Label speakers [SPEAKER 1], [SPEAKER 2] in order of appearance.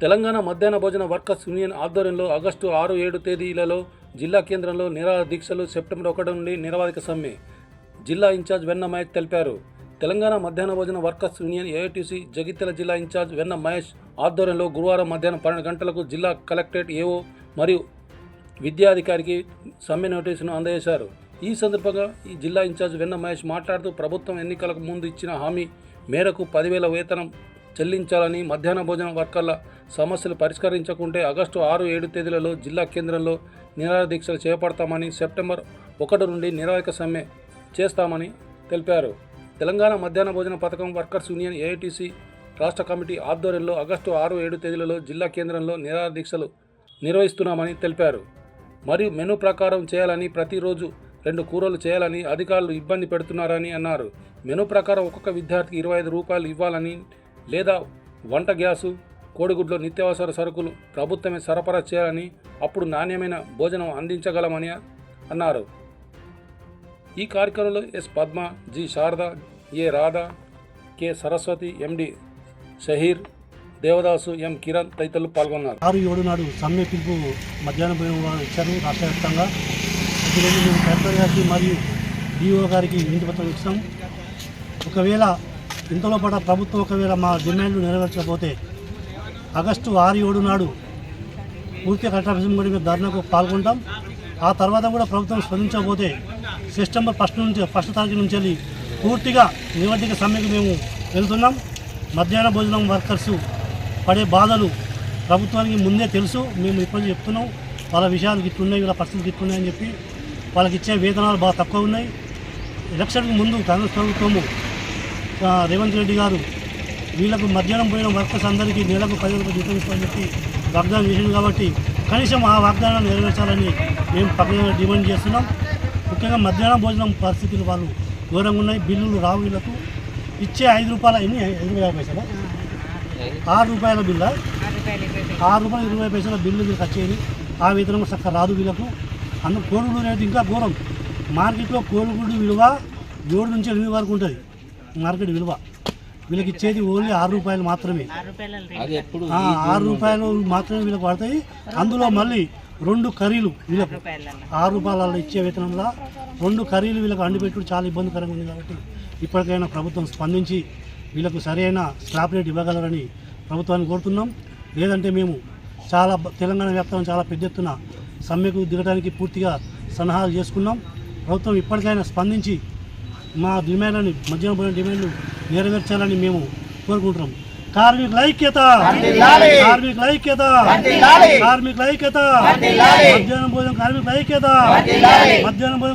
[SPEAKER 1] తెలంగాణ మధ్యాహ్న భోజన workers union ఆధ్వర్యంలో ఆగస్టు 6, 7 తేదీలలో జిల్లా కేంద్రంలో నిరాహార దీక్షలు, సెప్టెంబర్ 1 నుండి నిరవధిక సమ్మె జిల్లా ఇన్ఛార్జ్ వెన్న మహేష్ తెలిపారు. తెలంగాణ మధ్యాహ్న భోజన వర్కర్స్ యూనియన్ ఏఐటీసీ జగిత్యాల జిల్లా ఇన్ఛార్జ్ వెన్న మహేష్ ఆధ్వర్యంలో గురువారం మధ్యాహ్నం 12 గంటలకు జిల్లా కలెక్టరేట్ ఏఓ మరియు విద్యాధికారికి సమ్మె నోటీసును అందజేశారు. ఈ సందర్భంగా ఈ జిల్లా ఇన్ఛార్జ్ వెన్న మహేష్ మాట్లాడుతూ ప్రభుత్వం ఎన్నికలకు ముందు ఇచ్చిన హామీ మేరకు 10,000 వేతనం చెల్లించాలని, మధ్యాహ్న భోజన వర్కర్ల సమస్యలు పరిష్కరించకుంటే ఆగస్టు 6, 7 తేదీలలో జిల్లా కేంద్రంలో నిరాహార దీక్షలు చేపడతామని, సెప్టెంబర్ 1 నుండి నిరవధిక సమ్మె చేస్తామని తెలిపారు. తెలంగాణ మధ్యాహ్న భోజన పథకం వర్కర్స్ యూనియన్ ఏఐటీసీ రాష్ట్ర కమిటీ ఆధ్వర్యంలో ఆగస్టు 6, 7 తేదీలలో జిల్లా కేంద్రంలో నిరాహార దీక్షలు నిర్వహిస్తున్నామని తెలిపారు. మరియు మెనూ ప్రకారం చేయాలని, ప్రతిరోజు 2 కూరలు చేయాలని అధికారులు ఇబ్బంది పెడుతున్నారని అన్నారు. మెనూ ప్రకారం ఒక్కొక్క విద్యార్థికి 25 రూపాయలు ఇవ్వాలని, లేదా వంట గ్యాసు, కోడిగుడ్లు, నిత్యావసర సరుకులు ప్రభుత్వమే సరఫరా చేయాలని, అప్పుడు నాణ్యమైన భోజనం అందించగలమని అన్నారు. ఈ కార్యక్రమంలో ఎస్ పద్మ, జి శారద, ఏ రాధా, కె సరస్వతి, ఎండి షహీర్, దేవదాసు, ఎం కిరణ్ తదితరులు పాల్గొన్నారు.
[SPEAKER 2] 6, 7 నాడు సమ్మె పిలుపు మధ్యాహ్న భోజనం ఇచ్చారు రాష్ట్ర వ్యాప్తంగా. ఈరోజు మేము కలెక్టర్ గారికి మరియు డిఓ గారికి వినతి పత్రం ఇచ్చాం. ఒకవేళ ఇంతలో పాటు ప్రభుత్వం ఒకవేళ మా డిమాండ్లు నెరవేర్చకపోతే ఆగస్టు 6, 7 నాడు పూర్తిగా కలెక్టర్ ఆఫీస్ కూడా మేము ధర్నాకు పాల్గొంటాం. ఆ తర్వాత కూడా ప్రభుత్వం స్పందించకపోతే సెప్టెంబర్ 1 తారీఖు నుంచి వెళ్ళి పూర్తిగా నిరవధిక సమ్మెకు మేము వెళ్తున్నాం. మధ్యాహ్న భోజనం వర్కర్సు పడే బాధలు ప్రభుత్వానికి ముందే తెలుసు. మేము ఇప్పటికీ చెప్తున్నాం, వాళ్ళ విషయాలు గిట్టున్నాయి, వీళ్ళ పరిస్థితులు గిట్టున్నాయని చెప్పి. వాళ్ళకి ఇచ్చే వేతనాలు బాగా తక్కువ ఉన్నాయి. ఎలక్షన్కి ముందు కాంగ్రెస్ ప్రభుత్వము రేవంత్ రెడ్డి గారు వీళ్ళకు మధ్యాహ్నం భోజనం వర్కర్స్ అందరికీ నెలకు 10,000 రూపాయలు జీతం ఇస్తామని చెప్పి వాగ్దానం చేసింది. కాబట్టి కనీసం ఆ వాగ్దానాన్ని నెరవేర్చాలని మేము పక్కన డిమాండ్ చేస్తున్నాం. ముఖ్యంగా మధ్యాహ్నం భోజనం పరిస్థితులు వాళ్ళు ఘోరంగా ఉన్నాయి. బిల్లులు రావు. వీళ్ళకు ఇచ్చే 5 రూపాయల 5 పైసలు 6 రూపాయల బిల్లు, 6 రూపాయల 20 పైసల బిల్లు వీళ్ళకి వచ్చేది. ఆ వేతనం చక్కగా రాదు వీళ్ళకు. అందులో కోడిగుడ్డు అనేది ఇంకా ఘోరం. మార్కెట్లో కోడిగుడ్డు విలువ 7 నుంచి 8 వరకు ఉంటుంది మార్కెట్ విలువ. వీళ్ళకి ఇచ్చేది ఓన్లీ 6 రూపాయలు మాత్రమే. 6 రూపాయలు మాత్రమే వీళ్ళకి పడతాయి. అందులో మళ్ళీ 2 కర్రీలు వీళ్ళకు 6 రూపాయల ఇచ్చే వేతనంలో 2 కర్రీలు వీళ్ళకి అండిపెట్టుడు చాలా ఇబ్బందికరంగా ఉంది. కాబట్టి ఇప్పటికైనా ప్రభుత్వం స్పందించి వీళ్ళకు సరైన స్లాబ్ రేట్ ఇవ్వగలరని ప్రభుత్వాన్ని కోరుతున్నాం. లేదంటే మేము తెలంగాణ వ్యాప్తంగా చాలా పెద్ద ఎత్తున సమ్మెకు దిగడానికి పూర్తిగా సన్నాహాలు చేసుకున్నాం. ప్రభుత్వం ఇప్పటికైనా స్పందించి మా డిమాండ్లని, మధ్యాహ్న భోజన డిమాండ్లు నెరవేర్చాలని మేము కోరుకుంటున్నాం. కార్మికుల ఐక్యత, కార్మికుల ఐక్యత, కార్మికుల ఐక్యత, మధ్యాహ్న భోజనం కార్మికుల ఐక్యత, మధ్యాహ్న భోజనం